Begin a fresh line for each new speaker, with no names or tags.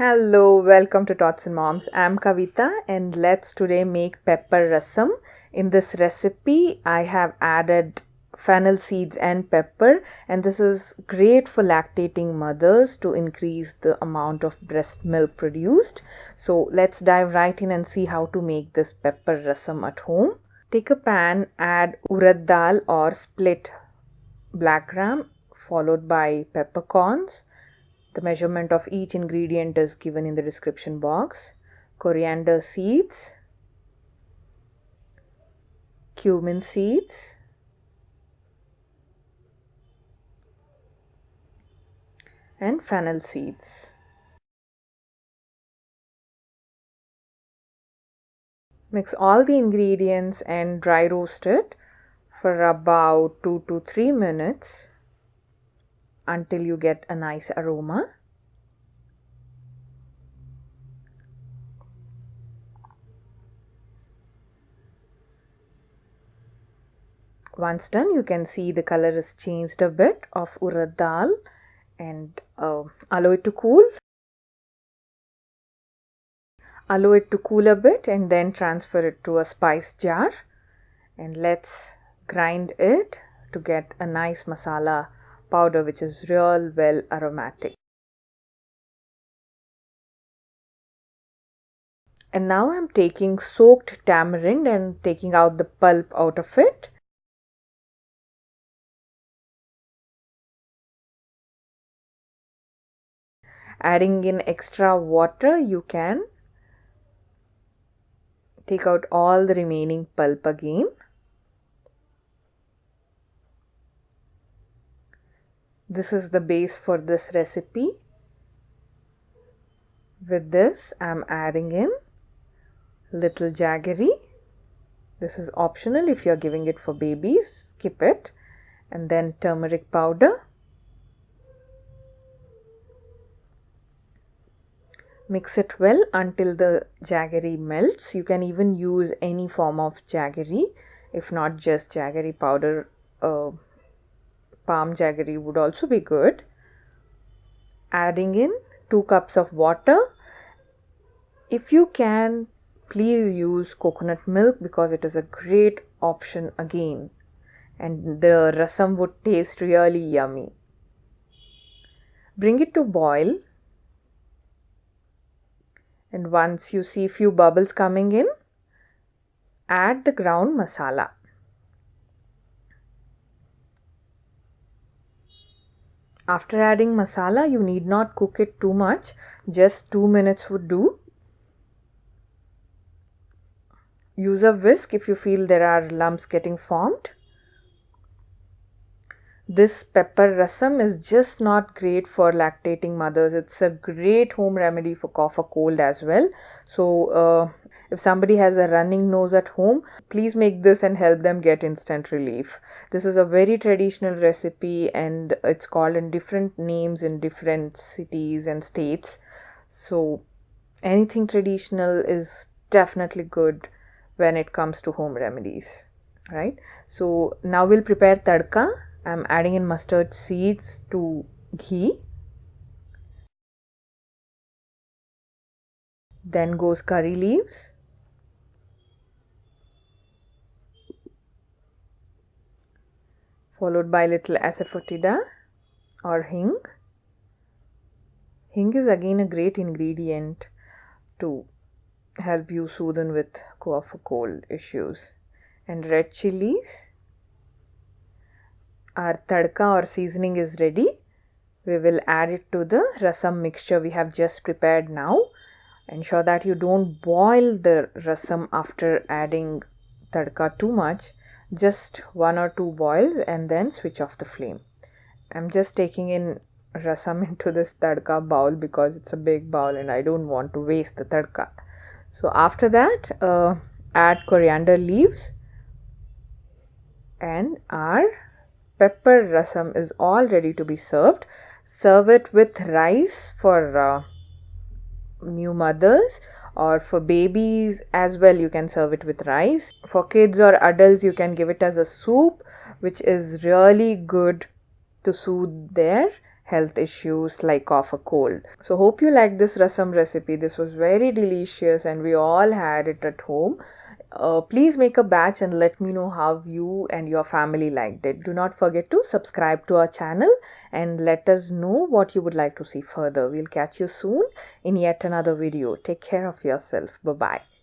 Hello, welcome to Tots and Moms. I'm Kavita and let's today make pepper rasam. In this recipe, I have added fennel seeds and pepper, and this is great for lactating mothers to increase the amount of breast milk produced. So let's dive right in and see how to make this pepper rasam at home. Take a pan, add urad dal or split black gram followed by peppercorns. The measurement of each ingredient is given in the description box. Coriander seeds, cumin seeds, and fennel seeds. Mix all the ingredients and dry roast it for about 2 to 3 minutes until you get a nice aroma. Once done, you can see the color is changed a bit of urad dal, and allow it to cool. Allow it to cool a bit and then transfer it to a spice jar, and let's grind it to get a nice masala powder which is real well aromatic. And now I'm taking soaked tamarind and taking out the pulp out of it. Adding in extra water, you can take out all the remaining pulp again. This is the base for this recipe. With this, I'm adding in little jaggery. This is optional. If you're giving it for babies, skip it. And then turmeric powder. Mix it well until the jaggery melts. You can even use any form of jaggery. If not just jaggery powder, palm jaggery would also be good. Adding in 2 cups of water. If you can, please use coconut milk because it is a great option again, and the rasam would taste really yummy. Bring it to boil, and once you see few bubbles coming in, add the ground masala. After adding masala, you need not cook it too much, just 2 minutes would do. Use a whisk if you feel there are lumps getting formed. This pepper rasam is just not great for lactating mothers. It's a great home remedy for cough or cold as well. So if somebody has a running nose at home, please make this and help them get instant relief. This is a very traditional recipe and it's called in different names in different cities and states. So anything traditional is definitely good when it comes to home remedies, right? So now we'll prepare tadka. I'm adding in mustard seeds to ghee. Then goes curry leaves. Followed by little ASAFOETIDA or Hing. Hing is again a great ingredient to help you soothe with cough or cold issues. And red chillies. Our tadka or seasoning is ready. We will add it to the rasam mixture we have just prepared now. Ensure that you don't boil the rasam after adding tadka too much. Just 1 or 2 boils and then switch off the flame. I'm just taking in rasam into this tadka bowl because it's a big bowl and I don't want to waste the tadka. So after that, add coriander leaves, and our pepper rasam is all ready to be served. Serve it with rice for new mothers, or for babies as well. You can serve it with rice. For kids or adults, you can give it as a soup, which is really good to soothe their health issues like cough or cold. So hope you like this rasam recipe. This was very delicious and we all had it at home. Please make a batch and let me know how you and your family liked it. Do not forget to subscribe to our channel and let us know what you would like to see further. We'll catch you soon in yet another video. Take care of yourself. Bye-bye.